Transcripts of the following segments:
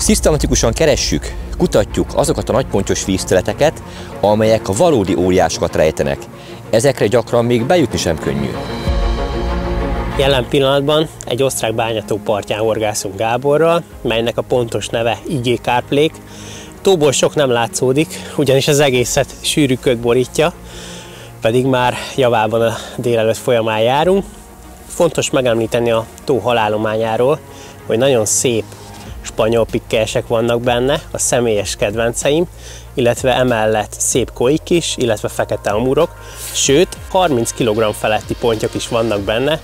Szisztematikusan keressük, kutatjuk azokat a nagypontyos vízterületeket, amelyek a valódi óriásokat rejtenek. Ezekre gyakran még bejutni sem könnyű. Jelen pillanatban egy osztrák bányató partján horgászunk Gáborral, melynek a pontos neve IG Karplék. Tóból sok nem látszódik, ugyanis az egészet sűrű köd borítja, pedig már javában a délelőtt folyamán járunk. Fontos megemlíteni a tó halállományáról, hogy nagyon szép spanyol pikkelyesek vannak benne, a személyes kedvenceim, illetve emellett szép koik is, illetve fekete amurok, sőt 30 kg feletti pontyok is vannak benne,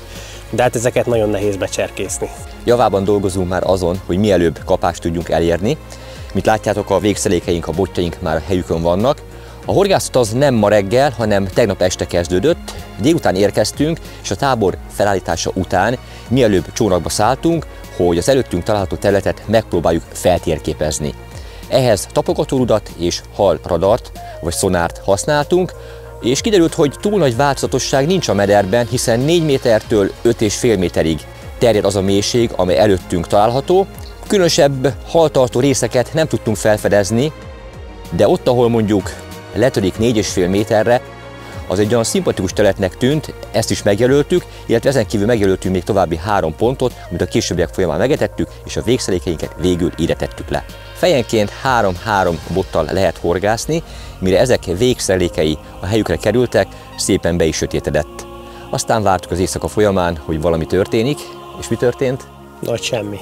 de hát ezeket nagyon nehéz becserkészni. Javában dolgozunk már azon, hogy mielőbb kapást tudjunk elérni. Mint látjátok, a végszelékeink, a botjaink már a helyükön vannak. A horgászat az nem ma reggel, hanem tegnap este kezdődött. Délután érkeztünk, és a tábor felállítása után mielőbb csónakba szálltunk, hogy az előttünk található területet megpróbáljuk feltérképezni. Ehhez tapogatórudat és halradart, vagy szonárt használtunk, és kiderült, hogy túl nagy változatosság nincs a mederben, hiszen 4 métertől 5,5 méterig terjed az a mélység, amely előttünk található. Különösebb haltartó részeket nem tudtunk felfedezni, de ott, ahol mondjuk letörik 4,5 méterre, az egy olyan szimpatikus területnek tűnt, ezt is megjelöltük, illetve ezen kívül megjelöltünk még további 3 pontot, amit a későbbiek folyamán megetettük, és a végszelékeinket végül ide tettük le. Fejenként 3-3 bottal lehet horgászni, mire ezek végszelékei a helyükre kerültek, szépen be is sötétedett. Aztán vártuk az éjszaka folyamán, hogy valami történik, és mi történt? Nagy semmi.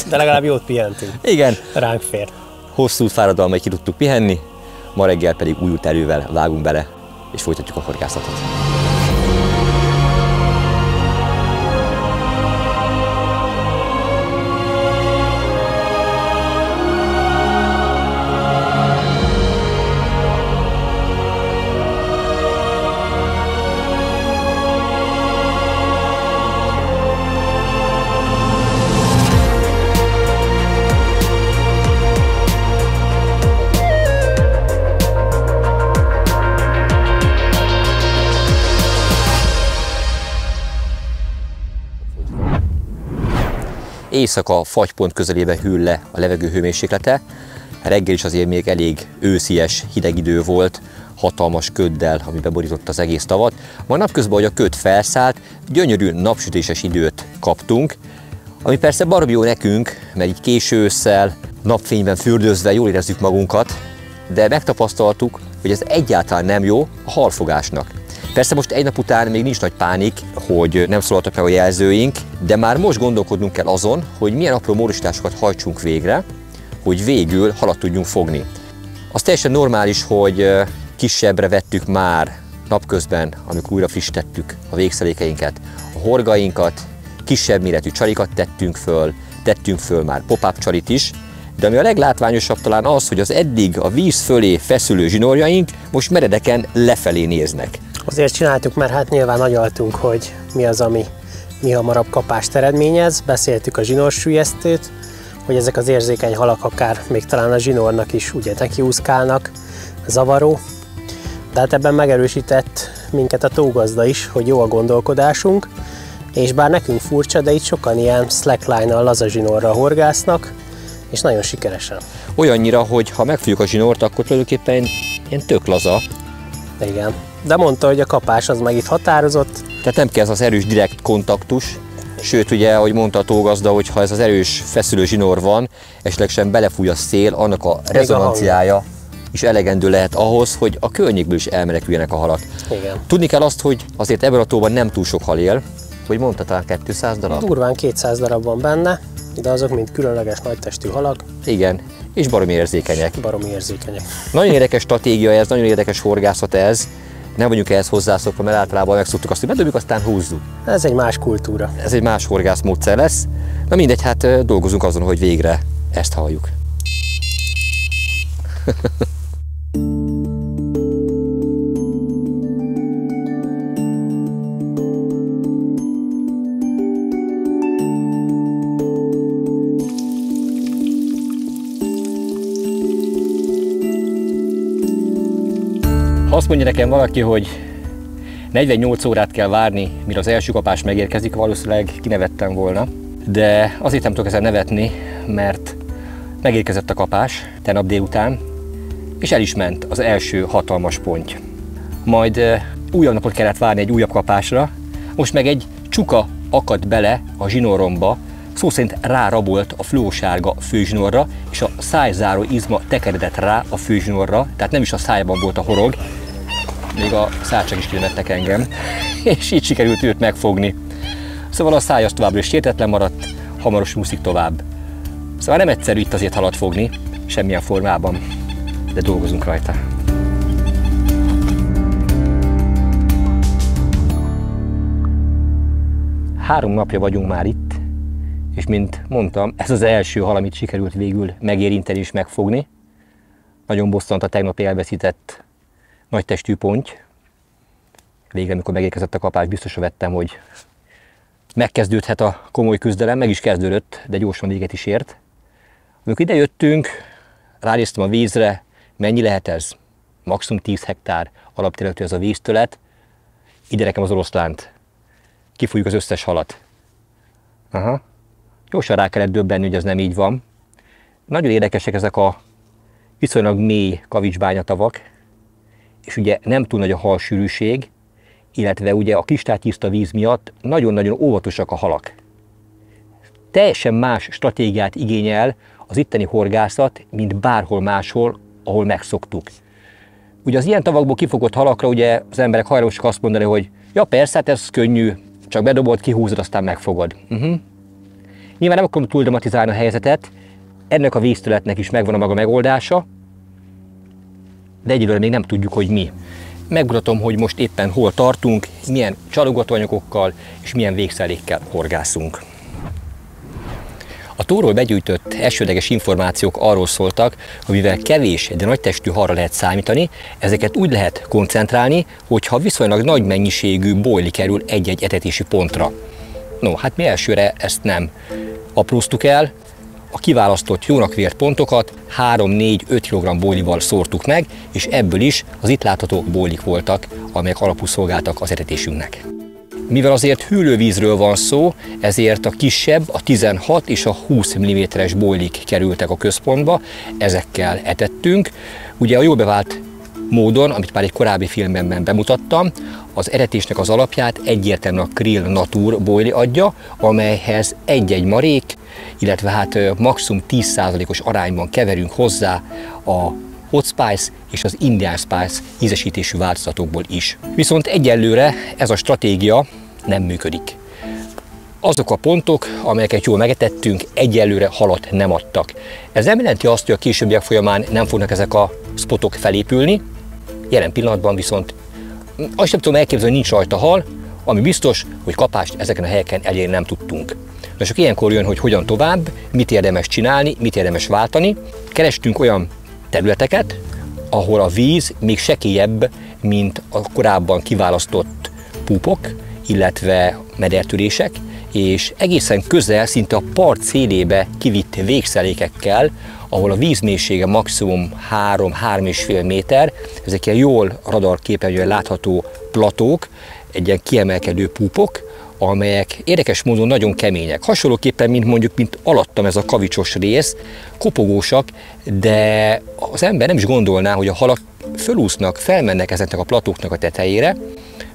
De legalább jót pihentünk. Igen. Ránk fér. Hosszú fáradalmai ki tudtuk pihenni, ma reggel pedig újult erővel vágunk bele, és folytatjuk a horgászatot. Éjszaka a fagypont közelébe hűl le a levegő hőmérséklete. Reggel is azért még elég őszies, hideg idő volt, hatalmas köddel, ami beborította az egész tavat. Ma napközben, hogy a köd felszállt, gyönyörű napsütéses időt kaptunk, ami persze baromi jó nekünk, mert így késő ősszel, napfényben fürdőzve jól érezzük magunkat, de megtapasztaltuk, hogy ez egyáltalán nem jó a halfogásnak. Persze most egy nap után még nincs nagy pánik, hogy nem szólaltak meg a jelzőink, de már most gondolkodnunk kell azon, hogy milyen apró módosításokat hajtsunk végre, hogy végül halat tudjunk fogni. Az teljesen normális, hogy kisebbre vettük már napközben, amikor újra frissítettük a végszelékeinket, a horgainkat, kisebb méretű csalikat tettünk föl már pop-up csalit is, de ami a leglátványosabb talán az, hogy az eddig a víz fölé feszülő zsinórjaink most meredeken lefelé néznek. Azért csináltuk, mert hát nyilván agyaltunk, hogy mi az, ami mi hamarabb kapást eredményez. Beszéltük a zsinórsüllyesztőt, hogy ezek az érzékeny halak akár még talán a zsinórnak is ugye nekiúszkálnak, zavaró. De hát ebben megerősített minket a tógazda is, hogy jó a gondolkodásunk, és bár nekünk furcsa, de itt sokan ilyen slackline-nal, laza zsinórral horgásznak, és nagyon sikeresen. Olyannyira, hogy ha megfújjuk a zsinórt, akkor tulajdonképpen ilyen tök laza. Igen. De mondta, hogy a kapás az meg itt határozott. Tehát nem kell ez az erős direkt kontaktus, sőt ugye, ahogy mondta a tógazda, hogy ha ez az erős feszülő zsinór van, esetleg sem belefúj a szél, annak a rezonanciája is elegendő lehet ahhoz, hogy a környékből is elmeneküljenek a halak. Igen. Tudni kell azt, hogy azért ebben a tóban nem túl sok hal él, hogy mondta, talán 200 darab? Durván 200 darab van benne, de azok mind különleges nagytestű halak. Igen, és baromi érzékenyek. Baromi érzékenyek. Nagyon érdekes stratégia ez, nagyon érdekes horgászat ez. Nem vagyunk ehhez hozzászokva, mert általában megszoktuk azt, hogy bedobjuk, aztán húzzuk. Ez egy más kultúra. Ez egy más horgászmódszer lesz. Na mindegy, hát dolgozunk azon, hogy végre ezt halljuk. Ha azt mondja nekem valaki, hogy 48 órát kell várni, mire az első kapás megérkezik, valószínűleg kinevettem volna. De azért nem tudok ezen nevetni, mert Megérkezett a kapás tegnap délután, és el is ment az első hatalmas ponty. Majd újabb napot kellett várni egy újabb kapásra, most meg egy csuka akadt bele a zsinóromba, szó szerint rárabolt a flósárga főzsinórra, és a szájzáró izma tekeredett rá a főzsinórra, tehát nem is a szájban volt a horog, még a szárcsák is kivettek engem, és így sikerült őt megfogni. Szóval a száj az továbbra is sértetlen maradt, hamarosan úszik tovább. Szóval nem egyszerű itt azért halat fogni, semmilyen formában, de dolgozunk rajta. Három napja vagyunk már itt, és mint mondtam, ez az első hal, amit sikerült végül megérinteni és megfogni. Nagyon bosszant a tegnap elveszített nagytestű ponty. Végre, amikor megérkezett a kapás, biztosra vettem, hogy megkezdődhet a komoly küzdelem, meg is kezdődött, de gyorsan véget is ért. Amikor ide jöttünk, ránéztem a vízre, mennyi lehet ez? Maximum 10 hektár alapterületű ez a víztölet. Ide nekem az oroszlánt. Kifújjuk az összes halat. Aha. Gyorsan rá kellett döbbenni, hogy ez nem így van. Nagyon érdekesek ezek a viszonylag mély kavicsbányatavak, és ugye nem túl nagy a halsűrűség, illetve ugye a kristálytiszta víz miatt nagyon-nagyon óvatosak a halak. Teljesen más stratégiát igényel az itteni horgászat, mint bárhol máshol, ahol megszoktuk. Ugye az ilyen tavakból kifogott halakra ugye az emberek hajlamosak azt mondani, hogy ja persze, hát ez könnyű, csak bedobod, kihúzod, aztán megfogod. Nyilván nem akarom túl dramatizálni a helyzetet, ennek a víztöletnek is megvan a maga megoldása, de egyelőre még nem tudjuk, hogy mi. Megmutatom, hogy most éppen hol tartunk, milyen csalogatóanyagokkal és milyen végszelékkel horgászunk. A tóról begyűjtött elsődleges információk arról szóltak, hogy mivel kevés, de nagy testű halra lehet számítani, ezeket úgy lehet koncentrálni, hogyha viszonylag nagy mennyiségű bojli kerül egy-egy etetési pontra. No, hát mi elsőre ezt nem apróztuk el, a kiválasztott jónak vért pontokat 3-4-5 kg bojlival szórtuk meg, és ebből is az itt látható bojlik voltak, amelyek alapul szolgáltak az etetésünknek. Mivel azért hűlővízről van szó, ezért a kisebb, a 16 és a 20 mm-es bojlik kerültek a központba, ezekkel etettünk. Ugye a jól bevált módon, amit már egy korábbi filmben bemutattam, az etetésnek az alapját egyértelműen a Krill Natur bojli adja, amelyhez egy-egy marék, illetve hát maximum 10%-os arányban keverünk hozzá a Hot Spice és az Indian Spice ízesítésű változatokból is. Viszont egyelőre ez a stratégia nem működik. Azok a pontok, amelyeket jól megetettünk, egyelőre halat nem adtak. Ez nem jelenti azt, hogy a későbbiek folyamán nem fognak ezek a spotok felépülni, jelen pillanatban viszont azt sem tudom elképzelni, hogy nincs rajta hal, ami biztos, hogy kapást ezeken a helyeken elérni nem tudtunk. Na csak ilyenkor jön, hogy hogyan tovább, mit érdemes csinálni, mit érdemes váltani. Kerestünk olyan területeket, ahol a víz még sekélyebb, mint a korábban kiválasztott púpok, illetve medertürések, és egészen közel, szinte a part szélébe kivitt végszelékekkel, ahol a vízmélysége maximum 3-3,5 méter, ezek ilyen jól radarképernyőn látható platók, egy ilyen kiemelkedő púpok, amelyek érdekes módon nagyon kemények. Hasonlóképpen, mint alattam ez a kavicsos rész, kopogósak, de az ember nem is gondolná, hogy a halak fölúsznak, felmennek ezeknek a platóknak a tetejére,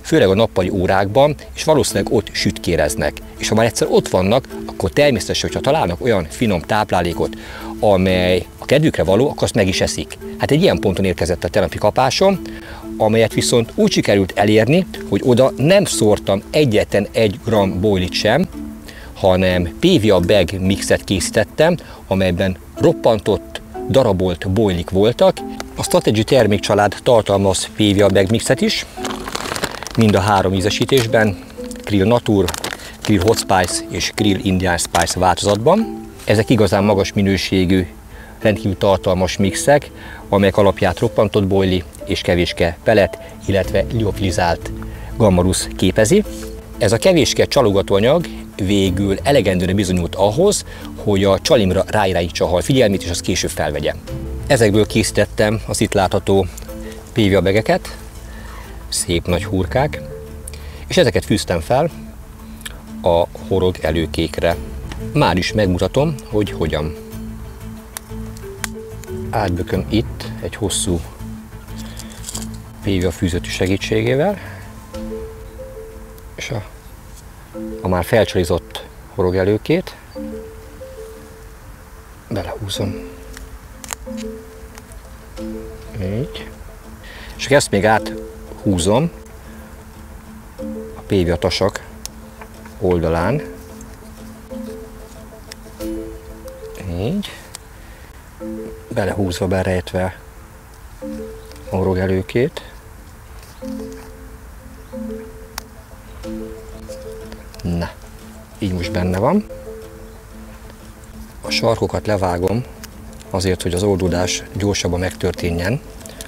főleg a nappali órákban, és valószínűleg ott sütkéreznek. És ha már egyszer ott vannak, akkor természetesen, hogyha találnak olyan finom táplálékot, amely a kedvükre való, akkor azt meg is eszik. Hát egy ilyen ponton érkezett a tegnapi kapásom, amelyet viszont úgy sikerült elérni, hogy oda nem szórtam egyetlen 1 g bojlit sem, hanem PVA bag mixet készítettem, amelyben roppantott, darabolt bojlik voltak. A Strategy termékcsalád tartalmaz PVA bag mixet is, mind a 3 ízesítésben, Krill Natur, Krill Hot Spice és Krill Indian Spice változatban. Ezek igazán magas minőségű, rendkívül tartalmas mixek, amelyek alapját roppantott bojli és kevéske pelet, illetve liofilizált gammarusz képezi. Ez a kevéske csalogatóanyag végül elegendően bizonyult ahhoz, hogy a csalimra ráirányítsa a hal figyelmét, és azt később felvegye. Ezekből készítettem az itt látható PVA bageket, szép nagy hurkák, és ezeket fűztem fel a horog előkékre. Már is megmutatom, hogy hogyan. átbököm itt egy hosszú PVA fűzőtű segítségével, és a már felcsalizott horogelőkét belehúzom. Így. És ezt még áthúzom a PVA tasak oldalán. Így. Belehúzva, berejtve a horogelőkét. Na, így most benne van. A sarkokat levágom azért, hogy az oldódás gyorsabban megtörténjen,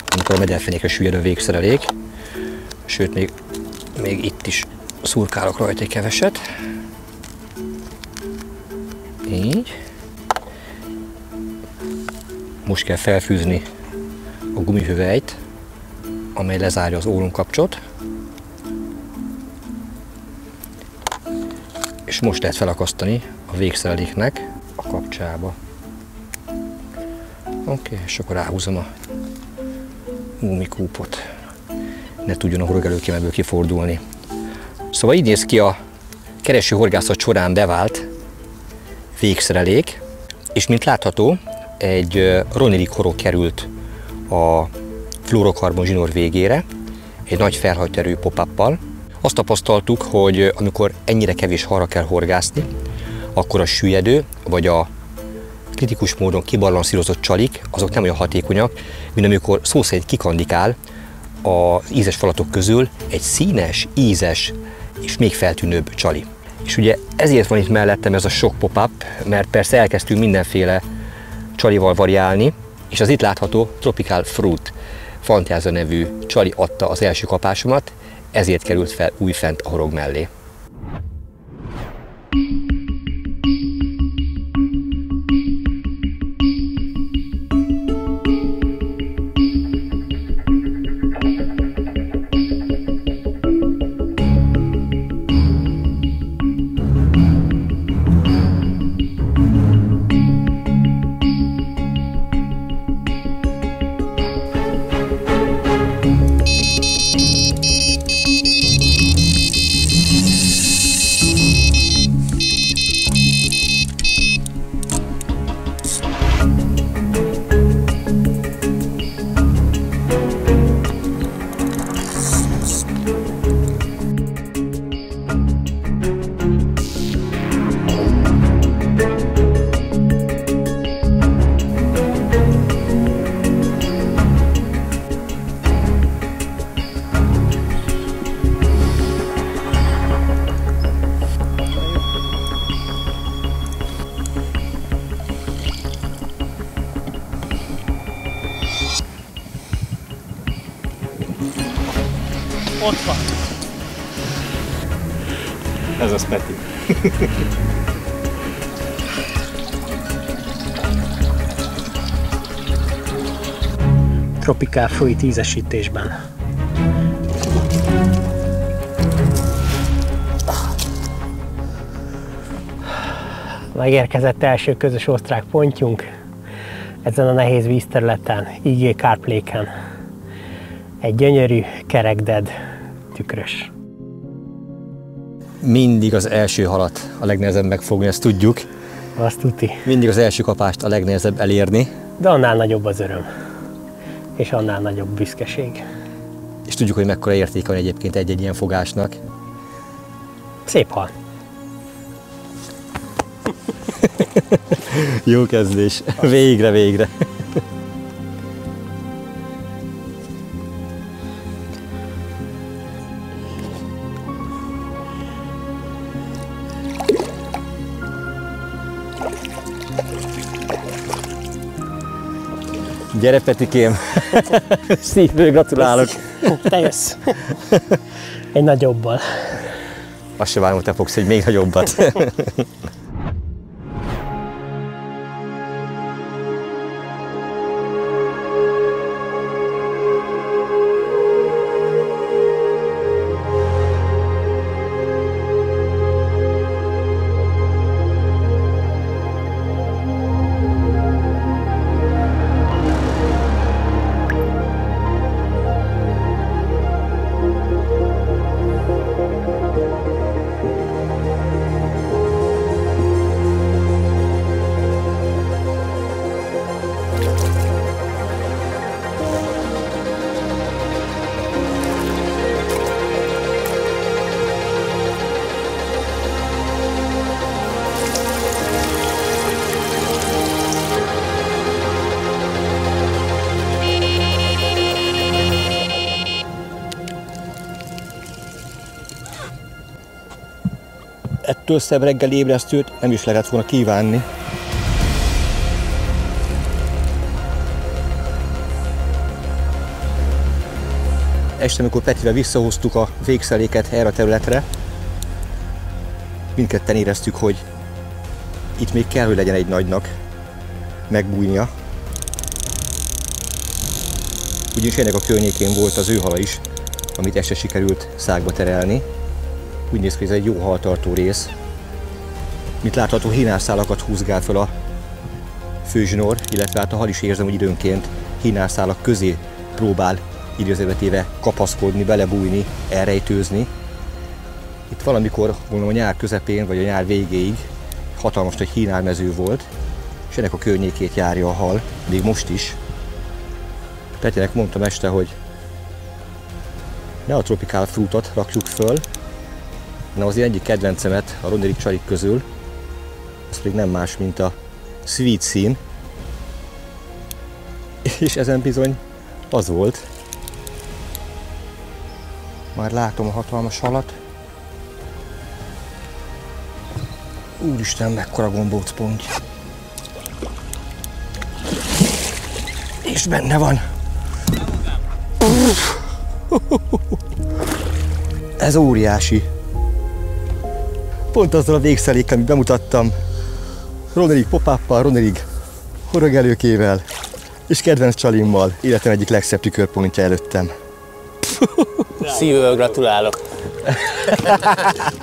amikor a mederfenékre süllyed a végszerelék. Sőt, még itt is szurkálok rajta egy keveset. Így. Most kell felfűzni a gumihüvelyt, amely lezárja az ólomkapcsot. És most lehet felakasztani a végszereléknek a kapcsába. Oké, és akkor ráhúzom a gumikúpot. Ne tudjon a horogelőkém ebből kifordulni. Szóval így néz ki a kereső horgászat során bevált végszerelék, és mint látható, egy Roneric horog került a fluorokarbon zsinór végére, egy nagy felhajtó pop-uppal. Azt tapasztaltuk, hogy amikor ennyire kevés halra kell horgászni, akkor a süllyedő vagy a kritikus módon kibalanszírozott csalik, azok nem olyan hatékonyak, mint amikor szó szerint kikandikál az ízes falatok közül egy színes, ízes és még feltűnőbb csali. És ugye ezért van itt mellettem ez a sok pop-up, mert persze elkezdtünk mindenféle csalival variálni, és az itt látható Tropical Fruit Fantasia nevű csali adta az első kapásomat, ezért került fel újfent a horog mellé. Ott van. Ez az Peti. Tropical Fruit ízesítésben. Megérkezett első közös osztrák pontjunk ezen a nehéz vízterületen, IG Carp Lake-en. Egy gyönyörű, kerekded, tükrös. Mindig az első halat a legnehezebb megfogni, ezt tudjuk. Azt tuti. Mindig az első kapást a legnehezebb elérni. De annál nagyobb az öröm. És annál nagyobb büszkeség. És tudjuk, hogy mekkora értéke van egyébként egy-egy ilyen fogásnak. Szép hal. Jó kezdés. Végre, végre. Gyere, Petikém! Szívből gratulálok! Te jössz! Egy nagyobbal. Azt se várom, hogy te fogsz egy még nagyobbat. ettől szebb reggel ébresztőt nem is lehet volna kívánni. Este, amikor Petivel visszahoztuk a végszeléket erre a területre, mindketten éreztük, hogy itt még kell, hogy legyen egy nagynak megbújnia. Ugyanis ennek a környékén volt az ő hala is, amit este sikerült szágba terelni. Úgy néz ki, hogy ez egy jó haltartó rész. Mint látható, hínárszálakat húzgál fel a főzsinór, illetve hát a hal is érzem, hogy időnként hínárszálak közé próbál idézővetéve kapaszkodni, belebújni, elrejtőzni. Itt valamikor, mondom, a nyár közepén vagy a nyár végéig hatalmas nagy hínármező volt, és ennek a környékét járja a hal, még most is. Petinek mondtam este, hogy ne a Tropical Fruitot rakjuk föl, hanem az én egyik kedvencemet a rondelik csarik közül, az pedig nem más, mint a Sweet Scene, és ezen bizony az volt. Már látom a hatalmas halat. Úristen, mekkora gombócponty! És benne van! Ez óriási! Pont azzal a végszelékkel, amit bemutattam, Ronderig pop-uppal, Ronderig horogelőkével és kedvenc csalimmal, életem egyik legszebb tükörpontja előttem. Szívből gratulálok.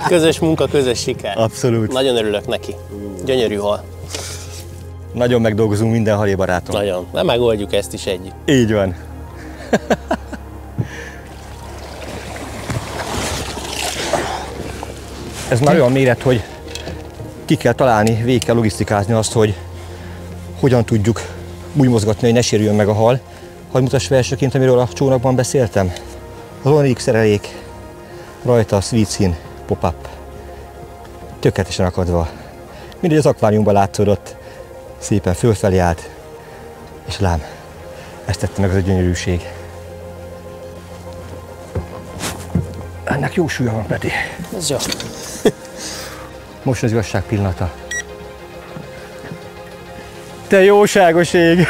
Közös munka, közös siker. Abszolút. Nagyon örülök neki. Gyönyörű hal. Nagyon megdolgozunk minden halé barátom. Nagyon. De megoldjuk ezt is együtt. Így van. Ez már olyan méret, hogy ki kell találni, végig kell logisztikázni azt, hogy hogyan tudjuk úgy mozgatni, hogy ne sérüljön meg a hal. Hadd mutass elsőként, amiről a csónakban beszéltem. Az rondelik szerelék, rajta a Sweet Scene pop-up. Tökéletesen akadva. Mindegy, az akváriumban látszódott, szépen fölfelé állt, és lám, ezt tette meg az a gyönyörűség. Ennek jó súlya van, Peti. Ez jó. Most az igazság pillanata. Te jóságos ég!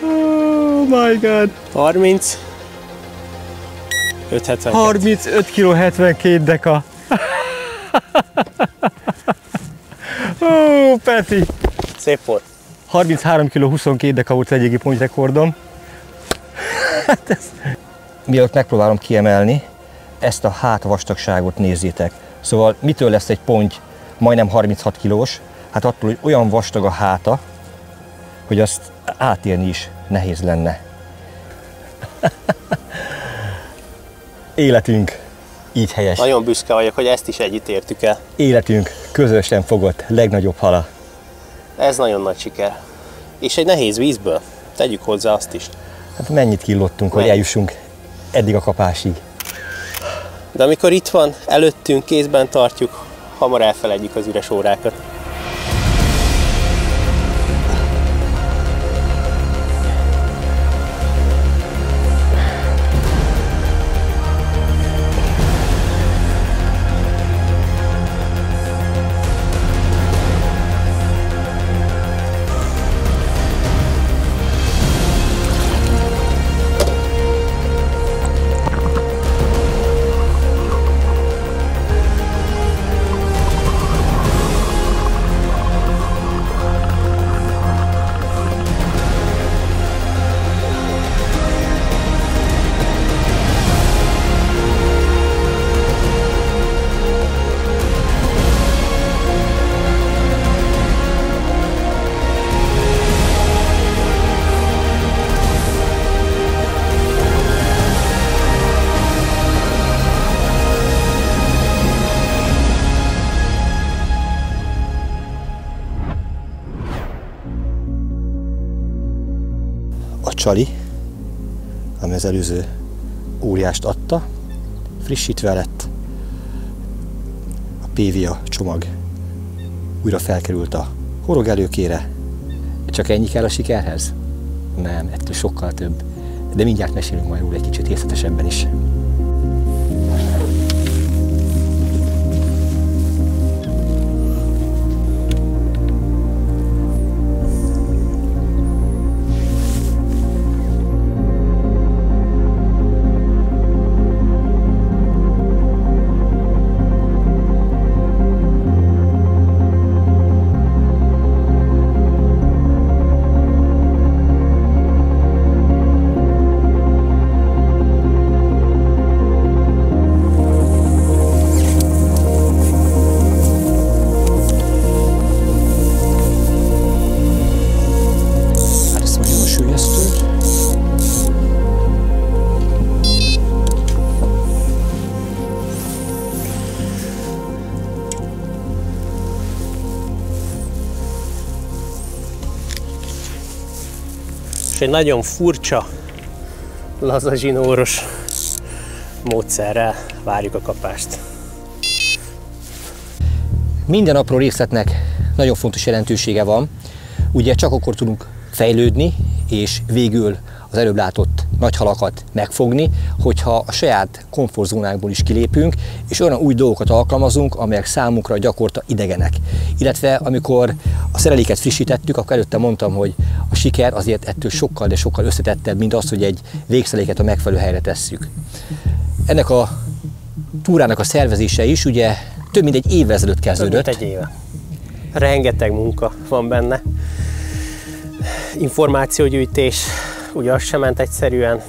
Oh my god! 30. 5,72. 35 kg 72 deka. Ó, Peti! Szép volt. 33 kg 22 deka volt az egyégi pontrekordom. Hát ez... Mielőtt megpróbálom kiemelni, ezt a hátvastagságot nézzétek. Szóval mitől lesz egy ponty majdnem 36 kilós? Hát attól, hogy olyan vastag a háta, hogy azt átélni is nehéz lenne. Életünk így helyes. Nagyon büszke vagyok, hogy ezt is együtt értük el. Életünk közösen fogott legnagyobb hala. Ez nagyon nagy siker. És egy nehéz vízből. Tegyük hozzá azt is. Hát mennyit killottunk, hogy eljussunk eddig a kapásig. De amikor itt van, előttünk, kézben tartjuk, hamar elfeledjük az üres órákat. Csali, ami az előző óriást adta, frissítve lett. A PVA csomag újra felkerült a horogelőkére. Csak ennyi kell a sikerhez? Nem, ettől sokkal több. De mindjárt mesélünk majd róla egy kicsit részletesebben is. És egy nagyon furcsa, lazazsinóros módszerrel várjuk a kapást. Minden apró részletnek nagyon fontos jelentősége van. Ugye csak akkor tudunk fejlődni, és végül az előbb látott nagy halakat megfogni, hogyha a saját komfortzónánkból is kilépünk, és olyan új dolgokat alkalmazunk, amelyek számunkra gyakorta idegenek. Illetve amikor a szereléket frissítettük, akkor előtte mondtam, hogy a siker azért ettől sokkal, de sokkal összetettebb, mint az, hogy egy végszereléket a megfelelő helyre tesszük. Ennek a túrának a szervezése is ugye több mint egy évvel ezelőtt kezdődött. Több mint egy éve. Rengeteg munka van benne. Információgyűjtés, ugye az sem ment egyszerűen,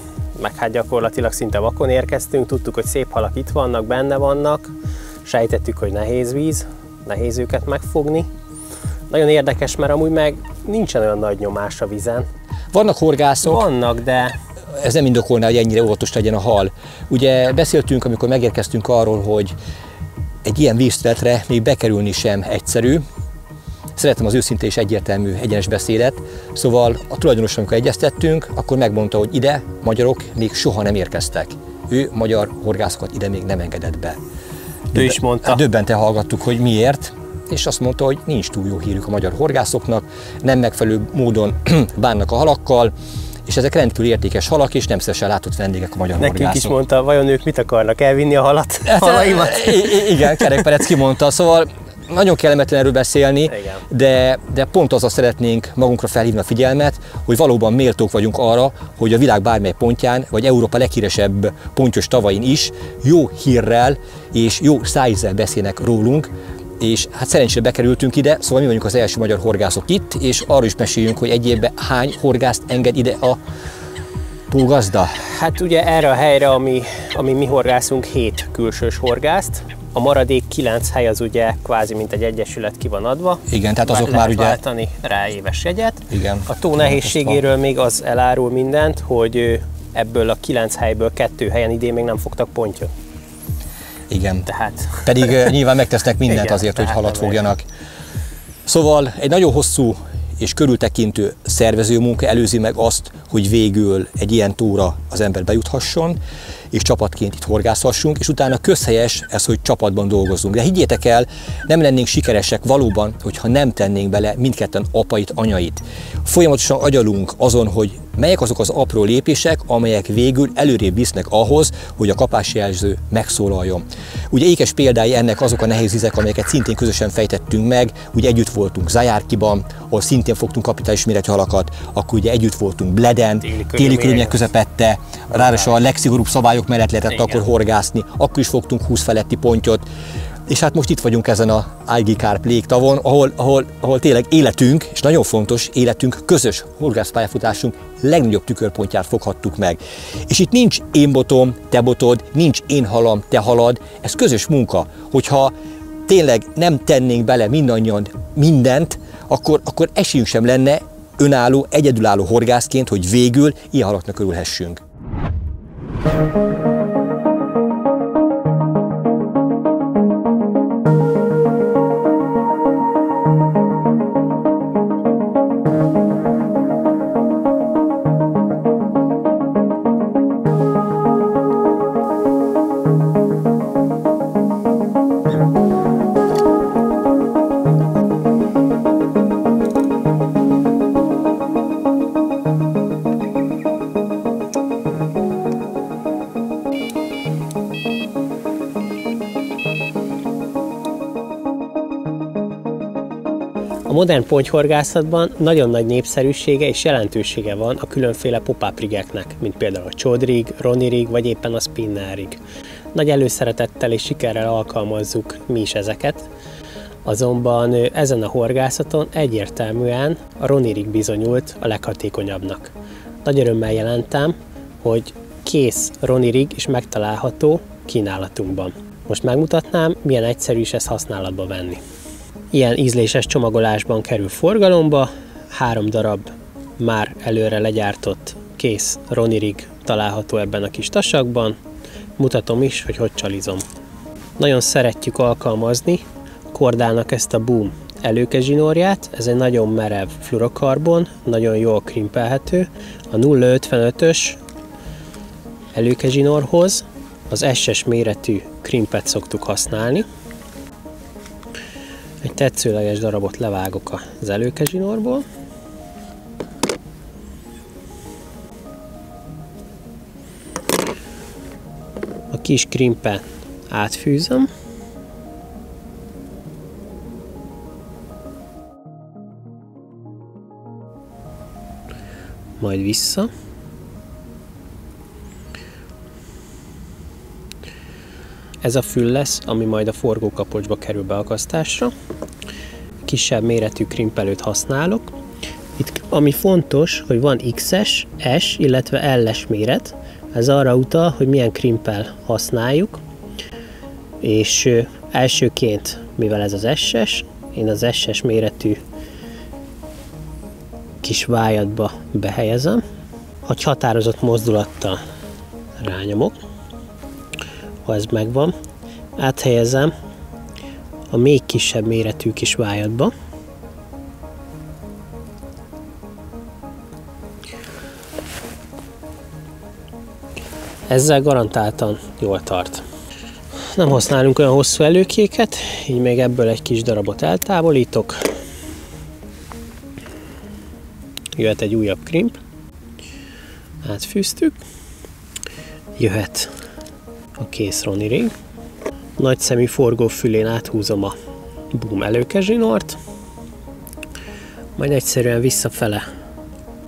meg hát gyakorlatilag szinte vakon érkeztünk, tudtuk, hogy szép halak itt vannak, benne vannak, sejtettük, hogy nehéz víz, nehéz őket megfogni. Nagyon érdekes, mert amúgy meg nincsen olyan nagy nyomás a vízen. Vannak horgászok. Vannak, de... Ez nem indokolná, hogy ennyire óvatos legyen a hal. Ugye beszéltünk, amikor megérkeztünk arról, hogy egy ilyen vízterületre még bekerülni sem egyszerű. Szeretem az őszinte és egyértelmű, egyenes beszédet, szóval a tulajdonossal, amikor egyeztettünk, akkor megmondta, hogy ide magyarok még soha nem érkeztek. Ő magyar horgászokat ide még nem engedett be. Ő is mondta. Döbbenten hallgattuk, hogy miért, és azt mondta, hogy nincs túl jó hírük a magyar horgászoknak, nem megfelelő módon bánnak a halakkal, és ezek rendkívül értékes halak, és nem szívesen látott vendégek a magyar horgászok. Nekünk is mondta, vajon ők mit akarnak, elvinni a halaimat? Igen, Kerek Perec kimondta, szóval nagyon kellemetlen erről beszélni, de pont azzal szeretnénk magunkra felhívni a figyelmet, hogy valóban méltók vagyunk arra, hogy a világ bármely pontján, vagy Európa leghíresebb pontyos tavain is jó hírrel és jó szájízzel beszélnek rólunk, és hát szerencsére bekerültünk ide, szóval mi vagyunk az első magyar horgászok itt, és arról is meséljünk, hogy egy évben hány horgászt enged ide a túlgazda. Hát ugye erre a helyre, ami mi horgászunk, 7 külsős horgászt. A maradék 9 hely az ugye kvázi mint egy egyesület ki van adva. Igen, tehát azok már ugye... váltani rá éves jegyet. Igen. A tó nehézségéről még az elárul mindent, hogy ebből a 9 helyből 2 helyen idén még nem fogtak pontyot. Igen. Tehát... Pedig nyilván megtesznek mindent igen, azért, hogy halat fogjanak. Szóval egy nagyon hosszú és körültekintő szervezőmunka előzi meg azt, hogy végül egy ilyen tóra az ember bejuthasson, és csapatként itt horgászhassunk, és utána közhelyes ez, hogy csapatban dolgozzunk. De higgyétek el, nem lennénk sikeresek valóban, hogyha nem tennénk bele mindketten apait, anyait. Folyamatosan agyalunk azon, hogy melyek azok az apró lépések, amelyek végül előrébb visznek ahhoz, hogy a kapásjelző megszólaljon. Ugye ékes példái ennek azok a nehéz vizek, amelyeket szintén közösen fejtettünk meg, ugye együtt voltunk Zajárkiban, ahol szintén fogtunk kapitális méretű halakat, akkor ugye együtt voltunk Bleden, téli körülmények közepette, ráadásul a legszigorúbb szabályok mellett lehetett akkor horgászni, akkor is fogtunk 20 feletti pontyot, és hát most itt vagyunk ezen a IG Carp Lake tavon, ahol tényleg életünk, és nagyon fontos életünk, közös horgászpályafutásunk legnagyobb tükörpontját foghattuk meg. És itt nincs én botom, te botod, nincs én halam, te halad, ez közös munka. Hogyha tényleg nem tennénk bele mindannyian mindent, akkor esélyünk sem lenne önálló, egyedülálló horgászként, hogy végül ilyen halaknak örülhessünk. A modern pontyhorgászatban nagyon nagy népszerűsége és jelentősége van a különféle pop-up rigeknek, mint például a chod rig, Ronnie rig vagy éppen a spinner rig. Nagy előszeretettel és sikerrel alkalmazzuk mi is ezeket, azonban ezen a horgászaton egyértelműen a Ronnie rig bizonyult a leghatékonyabbnak. Nagy örömmel jelentem, hogy kész Ronnie rig is megtalálható kínálatunkban. Most megmutatnám, milyen egyszerű is ezt használatba venni. Ilyen ízléses csomagolásban kerül forgalomba, 3 darab már előre legyártott kész Ronnie rig található ebben a kis tasakban. Mutatom is, hogy csalizom. Nagyon szeretjük alkalmazni, kordának ezt a boom előkezsinórját. Ez egy nagyon merev fluorokarbon, nagyon jól krimpelhető. A 0,55-ös előkezsinórhoz az SS méretű krimpet szoktuk használni. Egy tetszőleges darabot levágok az előkezsinórból. A kis krimpet átfűzöm. Majd vissza. Ez a fül lesz, ami majd a forgókapocsba kerül beakasztásra. Kisebb méretű krimpelőt használok. Itt ami fontos, hogy van XS, S, illetve L-es méret. Ez arra utal, hogy milyen krimpel használjuk. És elsőként, mivel ez az SS, én az SS méretű kis vájadba behelyezem. Egy határozott mozdulattal rányomok. Ha ez megvan, áthelyezem a még kisebb méretű kis vájadba. Ezzel garantáltan jól tart. Nem használunk olyan hosszú előkéket, így még ebből egy kis darabot eltávolítok. Jöhet egy újabb krimp. Átfűztük. Jöhet a kész Ronny Rig. Nagyszemű forgófülén áthúzom a boom előkezsinort. Majd egyszerűen visszafele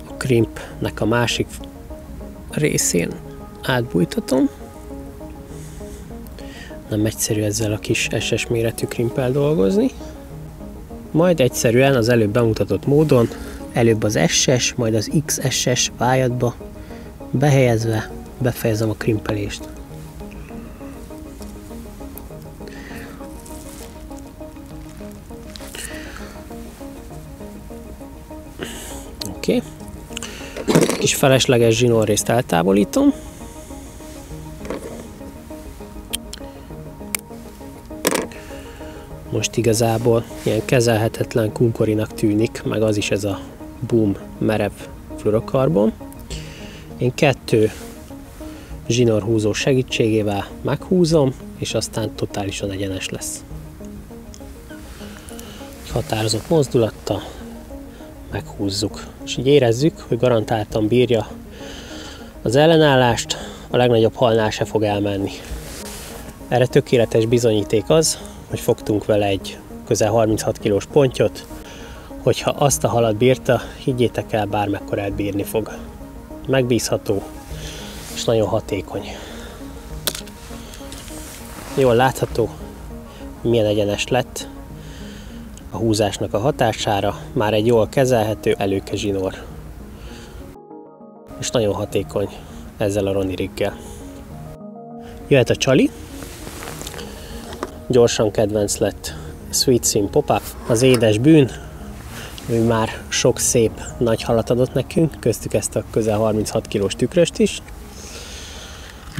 a krimpnek a másik részén átbújtatom. Nem egyszerű ezzel a kis SS méretű krimppel dolgozni. Majd egyszerűen az előbb bemutatott módon, előbb az SS, majd az XSS vájadba behelyezve befejezem a krimpelést. Oké. Kis felesleges zsinórrészt eltávolítom. Most igazából ilyen kezelhetetlen kunkorinak tűnik, meg az is ez a boom merev fluorokarbon. Én 2 zsinórhúzó segítségével meghúzom, és aztán totálisan egyenes lesz. Határozott mozdulattal meghúzzuk, és így érezzük, hogy garantáltan bírja az ellenállást, a legnagyobb halnál se fog elmenni. Erre tökéletes bizonyíték az, hogy fogtunk vele egy közel 36 kilós pontyot, hogyha azt a halat bírta, higgyétek el, bármekkorát bírni fog. Megbízható és nagyon hatékony. Jól látható, milyen egyenes lett a húzásnak a hatására, már egy jól kezelhető előkezsinór. És nagyon hatékony ezzel a Ronny Riggel. Jöhet a csali. Gyorsan kedvenc lett Sweet Sim Pop-Up, az édes bűn, ő már sok szép nagy halat adott nekünk, köztük ezt a közel 36 kilós tükröst is.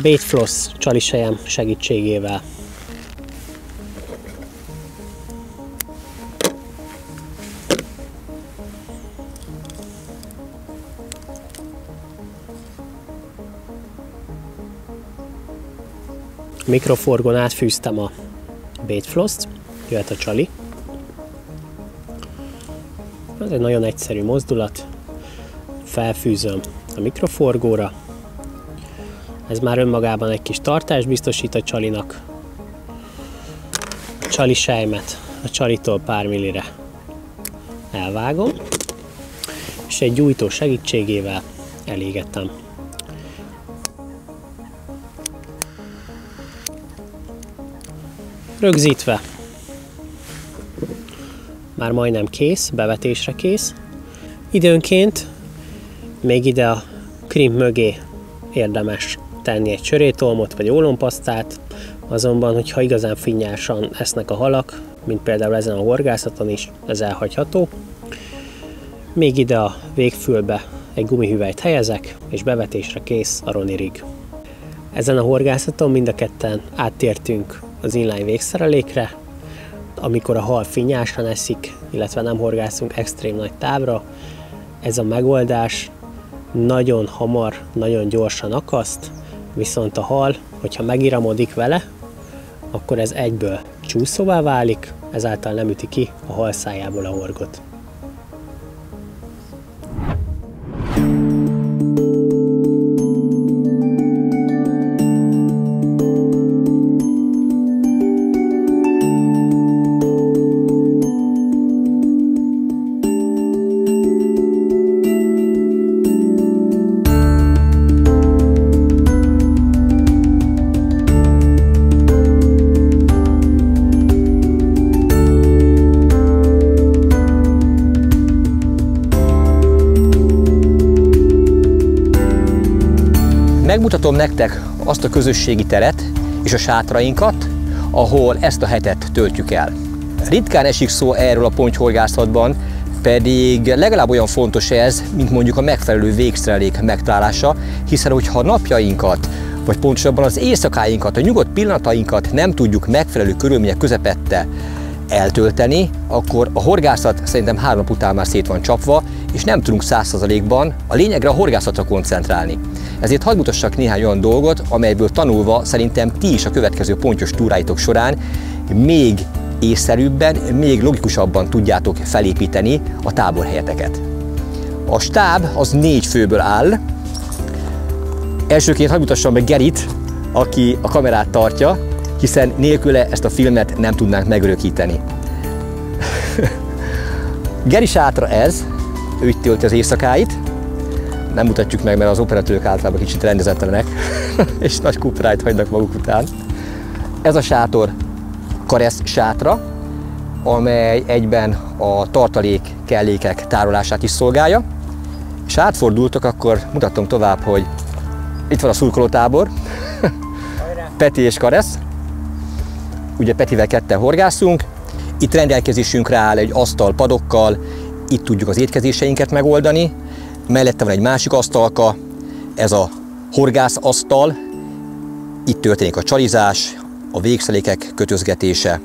Bait Floss csalisejem segítségével mikroforgon átfűztem a Bait Floss-t, jöhet a csali. Ez egy nagyon egyszerű mozdulat. Felfűzöm a mikroforgóra. Ez már önmagában egy kis tartást biztosít a csalinak. A csali sejmet a csalitól pár millire elvágom, és egy gyújtó segítségével elégetem. Rögzítve. Már majdnem kész, bevetésre kész. Időnként még ide a krimp mögé érdemes tenni egy csörétolmot vagy ólompasztát, azonban, hogyha igazán finnyásan esznek a halak, mint például ezen a horgászaton is, ez elhagyható. Még ide a végfülbe egy gumihüvelyt helyezek, és bevetésre kész a Ronny Rig. Ezen a horgászaton mind a ketten áttértünk az inline végszerelékre. amikor a hal finnyásan eszik, illetve nem horgászunk extrém nagy távra, ez a megoldás nagyon hamar, nagyon gyorsan akaszt, viszont a hal, hogyha megiramodik vele, akkor ez egyből csúszóvá válik, ezáltal nem üti ki a hal szájából a horgot. Megmutatom nektek azt a közösségi teret és a sátrainkat, ahol ezt a hetet töltjük el. Ritkán esik szó erről a pontyhorgászatban, pedig legalább olyan fontos ez, mint mondjuk a megfelelő végszerelék megtalálása, hiszen hogyha napjainkat, vagy pontosabban az éjszakáinkat, a nyugodt pillanatainkat nem tudjuk megfelelő körülmények közepette eltölteni, akkor a horgászat szerintem 3 nap után már szét van csapva, és nem tudunk 100%-ban a lényegre, a horgászatra koncentrálni. Ezért hadd mutassak néhány olyan dolgot, amelyből tanulva szerintem ti is a következő pontyos túráitok során még észszerűbben, még logikusabban tudjátok felépíteni a táborhelyeteket. A stáb az 4 főből áll. Elsőként hadd mutassam meg Gerit, aki a kamerát tartja, hiszen nélküle ezt a filmet nem tudnánk megörökíteni. Geri sátra ez, ő itt tölti az éjszakáit. Nem mutatjuk meg, mert az operatőrök általában kicsit rendezetlenek, és nagy kuprájt hagynak maguk után. Ez a sátor karesz sátra, amely egyben a tartalék kellékek tárolását is szolgálja. És ha átfordultok, akkor mutatom tovább, hogy itt van a szurkolótábor, Peti és Karesz. Ugye Petivel ketten horgászunk. Itt rendelkezésünkre áll egy asztal padokkal, itt tudjuk az étkezéseinket megoldani. Mellette van egy másik asztalka, ez a horgászasztal. Itt történik a csalizás, a végszelékek kötözgetése.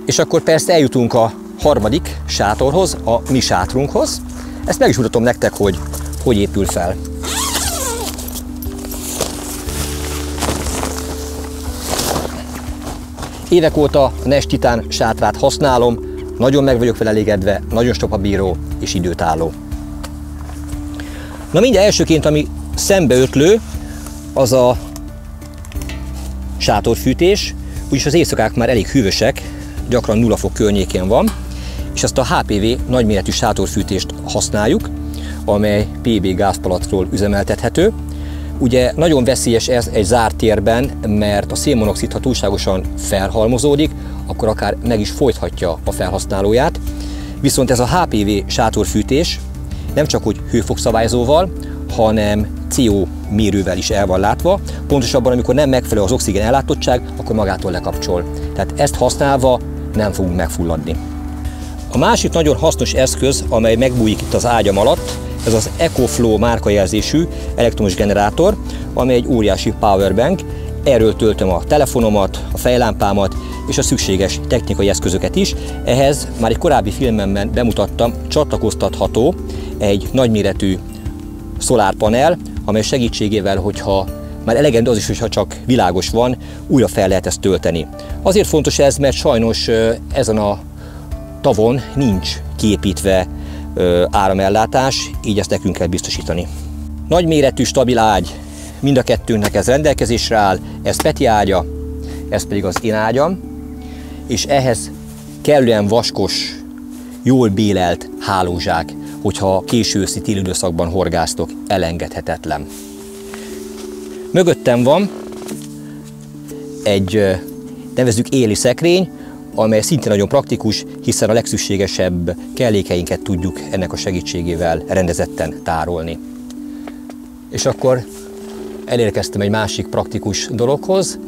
És akkor persze eljutunk a harmadik sátorhoz, a mi sátrunkhoz. Ezt meg is mutatom nektek, hogy épül fel. Évek óta a Nest Titán sátrát használom, nagyon meg vagyok vele elégedve, nagyon stopabíró és időtálló. Na mindjárt elsőként, ami szembeötlő, az a sátorfűtés, úgyis az éjszakák már elég hűvösek, gyakran 0 fok környékén van, és ezt a HPV nagyméretű sátorfűtést használjuk, amely PB gázpalatról üzemeltethető. Ugye nagyon veszélyes ez egy zárt térben, mert a szénmonoxid, ha túlságosan felhalmozódik, akkor akár meg is folythatja a felhasználóját. Viszont ez a HPV sátorfűtés nem csak hogy hőfokszabályzóval, hanem CO mérővel is el van látva. Pontosabban, amikor nem megfelelő az oxigén ellátottság, akkor magától lekapcsol. Tehát ezt használva nem fogunk megfulladni. A másik nagyon hasznos eszköz, amely megbújik itt az ágyam alatt, ez az EcoFlow márkajelzésű elektromos generátor, amely egy óriási powerbank. Erről töltöm a telefonomat, a fejlámpámat és a szükséges technikai eszközöket is. Ehhez már egy korábbi filmemben bemutattam, csatlakoztatható egy nagyméretű szolárpanel, amely segítségével, hogyha már elegendő az is, hogyha csak világos van, újra fel lehet ezt tölteni. Azért fontos ez, mert sajnos ezen a tavon nincs kiépítve áramellátás, így ezt nekünk kell biztosítani. Nagyméretű, stabil ágy, mind a kettőnknek ez rendelkezésre áll, ez Peti ágya, ez pedig az én ágyam, és ehhez kellően vaskos, jól bélelt hálózsák, hogyha késő őszi téli időszakban horgásztok, elengedhetetlen. Mögöttem van egy, nevezzük éli szekrény, amely szintén nagyon praktikus, hiszen a legszükségesebb kellékeinket tudjuk ennek a segítségével rendezetten tárolni. És akkor elérkeztem egy másik praktikus dologhoz,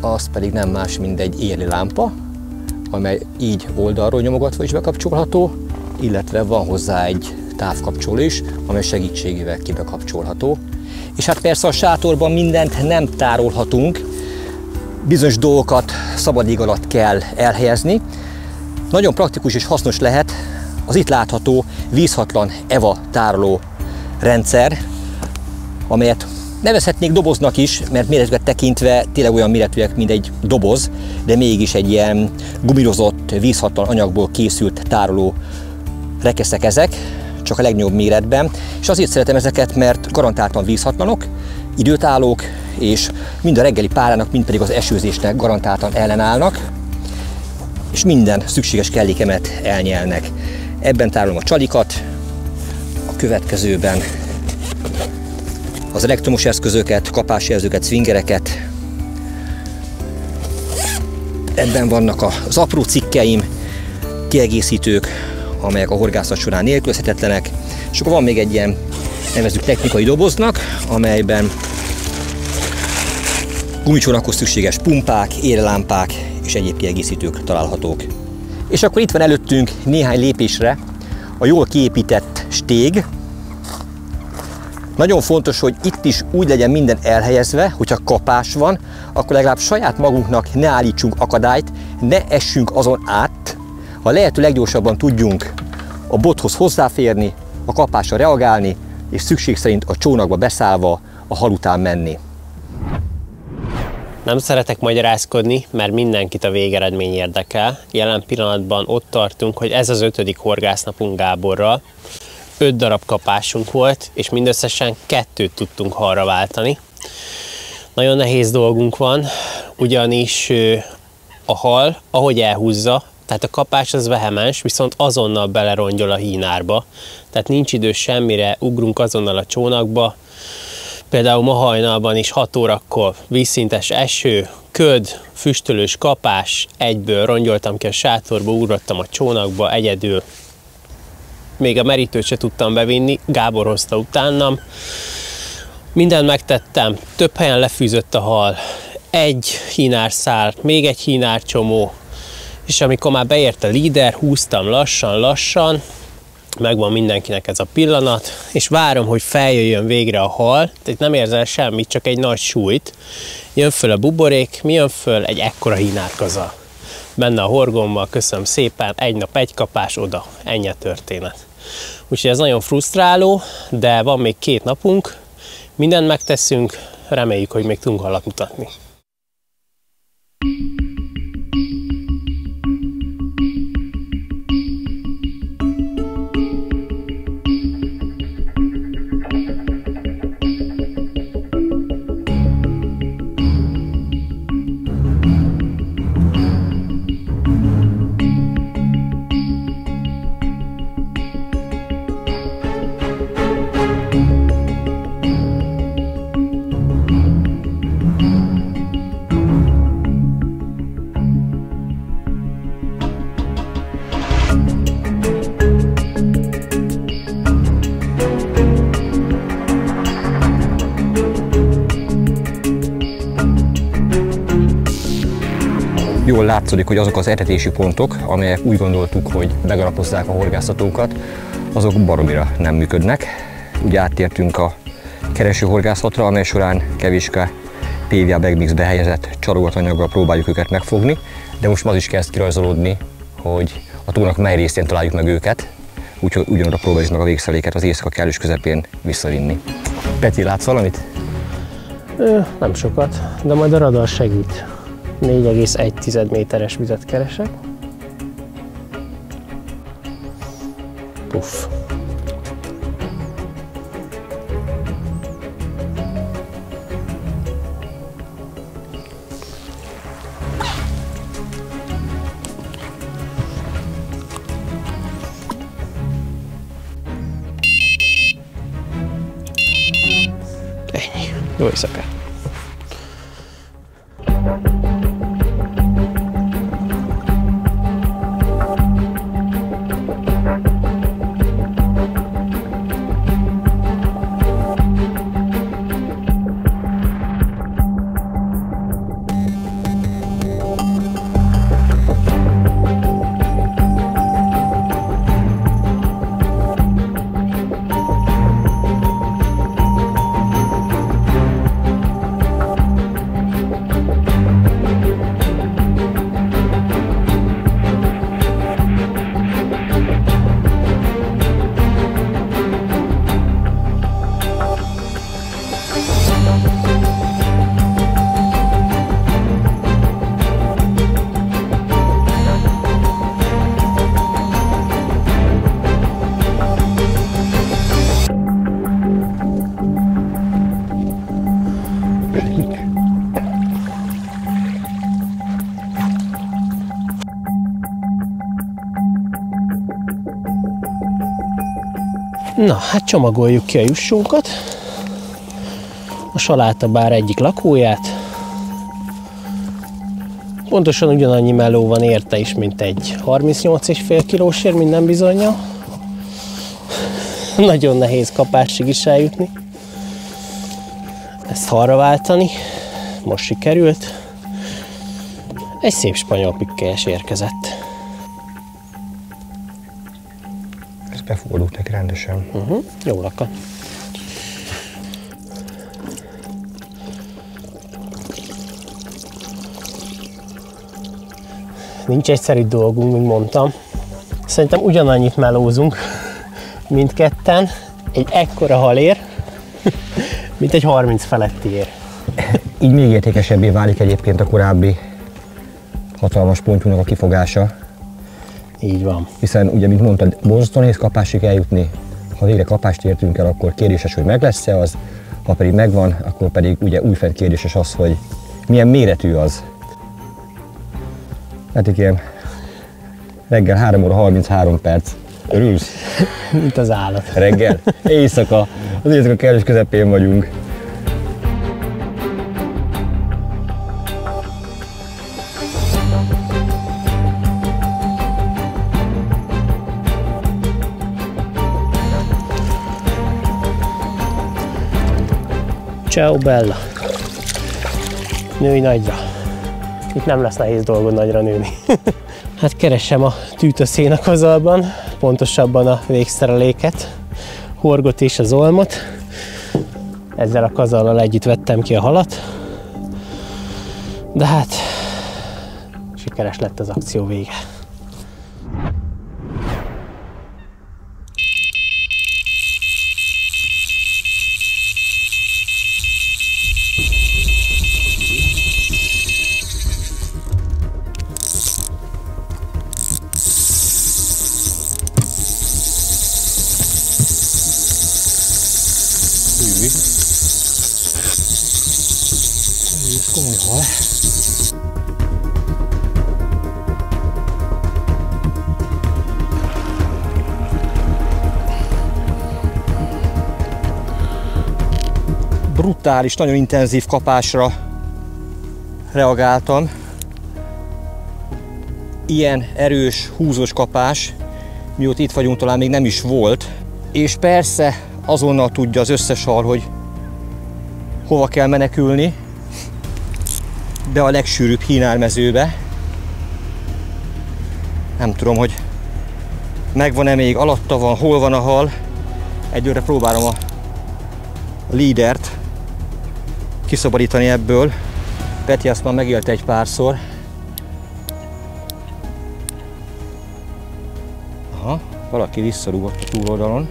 az pedig nem más, mint egy éli lámpa, amely így oldalról nyomogatva is bekapcsolható, illetve van hozzá egy távkapcsoló is, amely segítségével kibekapcsolható. És hát persze a sátorban mindent nem tárolhatunk, bizonyos dolgokat szabad ég alatt kell elhelyezni. Nagyon praktikus és hasznos lehet az itt látható vízhatlan EVA tároló rendszer, amelyet nevezhetnék doboznak is, mert méretüket tekintve tényleg olyan méretűek, mint egy doboz, de mégis egy ilyen gumírozott, vízhatlan anyagból készült tároló rekeszek ezek, csak a legnagyobb méretben. És azért szeretem ezeket, mert garantáltan vízhatlanok, időtállók, és mind a reggeli párának, mind pedig az esőzésnek garantáltan ellenállnak, és minden szükséges kellékemet elnyelnek. Ebben tárolom a csalikat, a következőben az elektromos eszközöket, kapásjelzőket, swingereket. Ebben vannak az apró cikkeim, kiegészítők, amelyek a horgászat során nélkülözhetetlenek. És akkor van még egy ilyen, nevezzük technikai doboznak, amelyben gumicsónakhoz szükséges pumpák, érlámpák és egyéb kiegészítők találhatók. És akkor itt van előttünk néhány lépésre a jól kiépített stég. Nagyon fontos, hogy itt is úgy legyen minden elhelyezve, hogyha kapás van, akkor legalább saját magunknak ne állítsunk akadályt, ne essünk azon át, ha lehető leggyorsabban tudjunk a bothoz hozzáférni, a kapásra reagálni, és szükség szerint a csónakba beszállva a hal után menni. Nem szeretek magyarázkodni, mert mindenkit a végeredmény érdekel. Jelen pillanatban ott tartunk, hogy ez az 5. horgásznapunk Gáborral. 5 darab kapásunk volt, és mindösszesen 2 tudtunk halra váltani. Nagyon nehéz dolgunk van, ugyanis a hal, ahogy elhúzza, tehát a kapás az vehemens, viszont azonnal belerongyol a hínárba. Tehát nincs idő semmire, ugrunk azonnal a csónakba. Például ma hajnalban is 6 órakor vízszintes eső, köd, füstölős kapás, egyből rongyoltam ki a sátorba, ugrottam a csónakba egyedül. Még a merítőt se tudtam bevinni, Gábor hozta utánam. Mindent megtettem, több helyen lefűzött a hal, egy hínárszál, még egy hínárcsomó, és amikor már beért a líder, húztam lassan, megvan mindenkinek ez a pillanat, és várom, hogy feljöjjön végre a hal, tehát nem érzel semmit, csak egy nagy súlyt. Jön föl a buborék, mi jön föl? Egy ekkora hínárkaza. Benne a horgommal, köszönöm szépen, egy nap egy kapás, oda. Ennyi a történet. Úgyhogy ez nagyon frusztráló, de van még 2 napunk, mindent megteszünk, reméljük, hogy még tudunk halat mutatni. Jól látszódik, hogy azok az etetési pontok, amelyek úgy gondoltuk, hogy megalapozzák a horgászatókat, azok baromira nem működnek. Ugye áttértünk a keresőhorgászatra, amely során kevéske PVA Bagmixbe helyezett csalogat anyaggal próbáljuk őket megfogni, de most az is kezd kirajzolódni, hogy a tónak mely részén találjuk meg őket, úgyhogy ugyanarra próbáljuk meg a végszeléket az éjszaka kellős közepén visszavinni. Peti, látsz valamit? Nem sokat, de majd a radar segít. 4,1 méteres vizet keresek. Puff. Ennyi. Jó éjszakát! Na, hát csomagoljuk ki a jussunkat. A salátabár egyik lakóját. Pontosan ugyanannyi meló van érte is, mint egy 38,5 kilósért minden bizonnyal. Nagyon nehéz kapásig is eljutni. Ezt halra váltani. Most sikerült. Egy szép spanyol pikkelyes érkezett. Ez befordult neki rendesen. Jól akad. Nincs egyszerű dolgunk, mint mondtam. Szerintem ugyanannyit melózunk mindketten egy ekkora halér, mint egy 30 feletti ér. Így még értékesebbé válik egyébként a korábbi hatalmas pontyúnak a kifogása. Így van. Hiszen ugye, mint mondtad, borzasztó nehéz kapásig eljutni. Ha végre kapást értünk el, akkor kérdéses, hogy meg lesz-e az, ha pedig megvan, akkor pedig ugye újfent kérdéses az, hogy milyen méretű az. Hát igen, reggel 3 óra 33 perc. Örülsz? Mint az állat. Reggel? Éjszaka. Az éjszaka kellős közepén vagyunk. Ciao Bella. Nőj nagyra. Itt nem lesz nehéz dolgod nagyra nőni. Hát keresem a tűt a szénakazalban, pontosabban a végszereléket, horgot és az olmot. Ezzel a kazallal együtt vettem ki a halat. De hát sikeres lett az akció vége. Ez komoly hal. Brutális, nagyon intenzív kapásra reagáltam. Ilyen erős, húzós kapás, mióta itt vagyunk, talán még nem is volt. És persze azonnal tudja az összes hal, hogy hova kell menekülni, de a legsűrűbb hínármezőbe. Nem tudom, hogy megvan-e még, alatta van, hol van a hal. Egyőre próbálom a lídert kiszabadítani ebből. Peti azt már megélte egy párszor. Aha, valaki visszarúgott a túloldalon.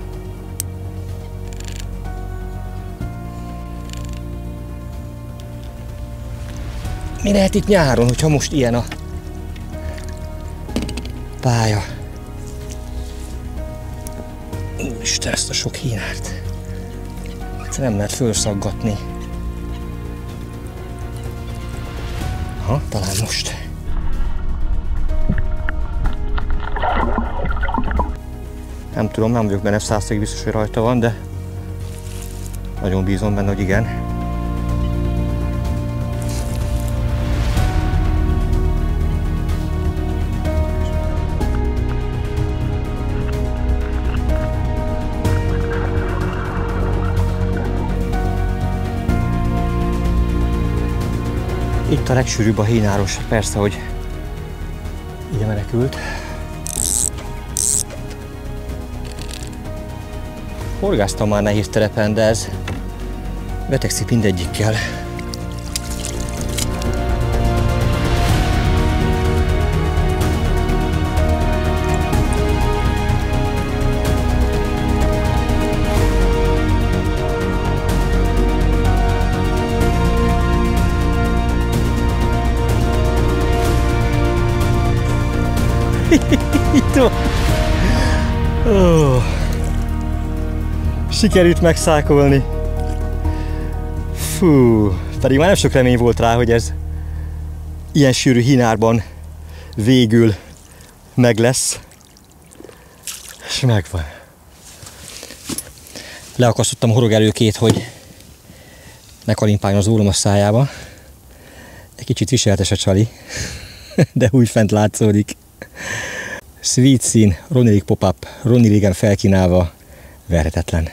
Mi lehet itt nyáron, hogyha most ilyen a pálya? Úristen, ezt a sok hínárt. Ezt nem lehet fölszaggatni. Ha, talán most. Nem tudom, nem vagyok benne 100%-ig biztos, hogy rajta van, de nagyon bízom benne, hogy igen. Itt a legsűrűbb a hínáros, persze, hogy ide menekült. Horgáztam már nehéz terepen, de ez betegszik mindegyikkel. Itt van. Oh. Sikerült megszákolni. Fú, pedig már nem sok remény volt rá, hogy ez ilyen sűrű hínárban végül meg lesz. És megvan. Leakasztottam a horogelőkét, hogy ne kalimpáljon az ólom a szájába. Egy kicsit viseltes a csali, de úgy fent látszódik. Sweet Scene, Ronnie Rig Pop-Up, Ronnie Rigen felkínálva, verhetetlen.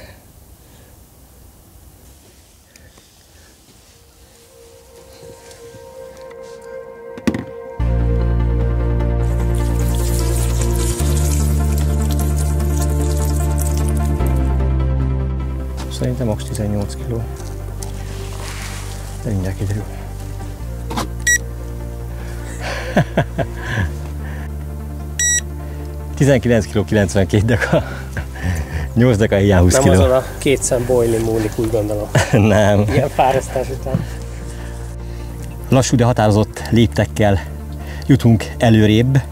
Szerintem max 18 kg. De mindjárt kiderül. ...19 kg 92 deka. 8 deka hiány 20 kg. Nem azon a 2 szem boilie múlik, úgy gondolom. Nem. Ilyen fárasztás után. Lassú, de határozott léptekkel jutunk előrébb,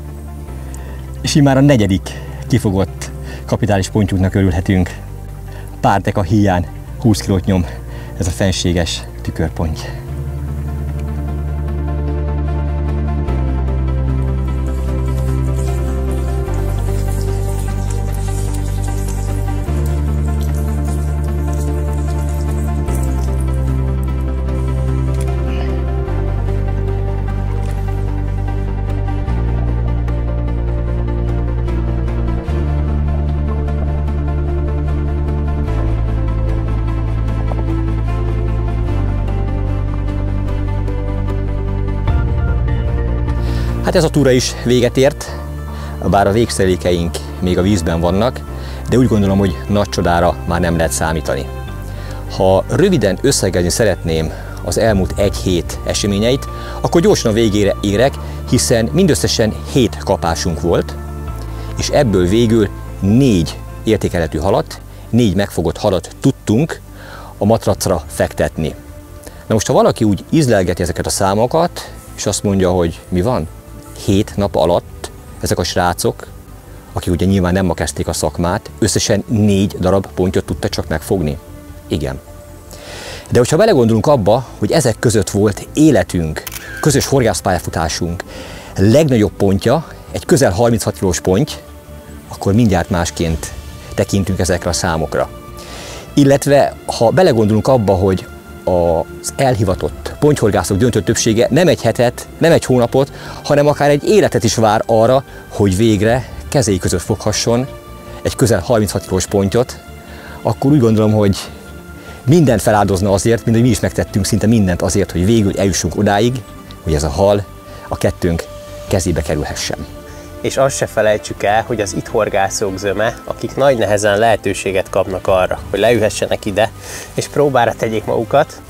és így már a 4. kifogott kapitális pontjunknak örülhetünk. Pár deka híján 20 kilót nyom ez a fenséges tükörponty. Hát ez a túra is véget ért, bár a végszerékeink még a vízben vannak, de úgy gondolom, hogy nagy csodára már nem lehet számítani. Ha röviden összegezni szeretném az elmúlt egy hét eseményeit, akkor gyorsan a végére érek, hiszen mindösszesen 7 kapásunk volt, és ebből végül 4 értékelhető halat, 4 megfogott halat tudtunk a matracra fektetni. Na most, ha valaki úgy ízlelgeti ezeket a számokat, és azt mondja, hogy mi van? 7 nap alatt ezek a srácok, akik ugye nyilván nem ma kezdték a szakmát, összesen 4 darab pontyot tudtak csak megfogni. Igen. De hogyha belegondolunk abba, hogy ezek között volt életünk, közös horgászpályafutásunk legnagyobb pontja, egy közel 36 kilós ponty, akkor mindjárt másként tekintünk ezekre a számokra. Illetve ha belegondolunk abba, hogy az elhivatott pontyhorgászok döntő többsége nem egy hetet, nem egy hónapot, hanem akár egy életet is vár arra, hogy végre kezei között foghasson egy közel 36 kilós pontyot, akkor úgy gondolom, hogy mindent feláldozna azért, mint hogy mi is megtettünk szinte mindent azért, hogy végül eljussunk odáig, hogy ez a hal a kettőnk kezébe kerülhessen. És azt se felejtsük el, hogy az itt horgászók zöme, akik nagy nehezen lehetőséget kapnak arra, hogy leülhessenek ide, és próbára tegyék magukat,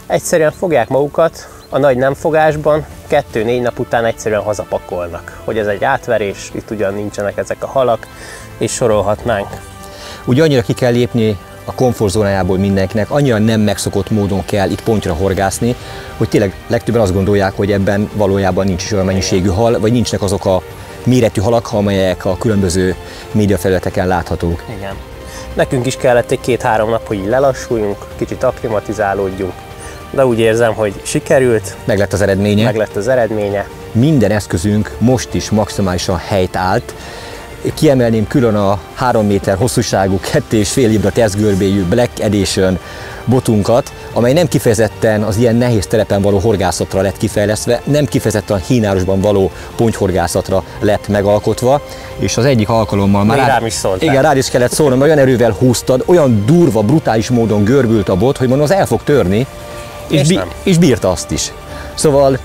egyszerűen fogják magukat a nagy nemfogásban, 2-4 nap után egyszerűen hazapakolnak. Hogy ez egy átverés, itt ugyan nincsenek ezek a halak, és sorolhatnánk. Ugye annyira ki kell lépni a komfortzónájából mindenkinek, annyira nem megszokott módon kell itt pontyra horgászni, hogy tényleg legtöbben azt gondolják, hogy ebben valójában nincs is olyan mennyiségű hal, vagy nincsnek azok a méretű halak, amelyek a különböző médiafelületeken láthatók. Igen. Nekünk is kellett egy 2-3 nap, hogy így lelassuljunk, kicsit akklimatizálódjunk, de úgy érzem, hogy sikerült. Meg lett az eredménye. Meg lett az eredménye. Minden eszközünk most is maximálisan helyt állt. Kiemelném külön a 3 méter hosszúságú, 2,5 libra tesztgörbéjű Black Edition botunkat, amely nem kifejezetten az ilyen nehéz terepen való horgászatra lett kifejlesztve, nem kifejezetten a hínárosban való pontyhorgászatra lett megalkotva, és az egyik alkalommal már rám is szóltál. Igen, rád is kellett szólnom, olyan erővel húztad, olyan durva, brutális módon görbült a bot, hogy mondom, az el fog törni, és bírta azt is. Szóval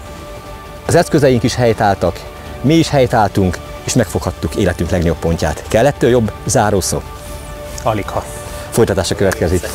az eszközeink is helytálltak, mi is helytálltunk, és megfoghattuk életünk legnagyobb pontját. Kell ettől jobb zárószó? Aligha. Folytatása következik.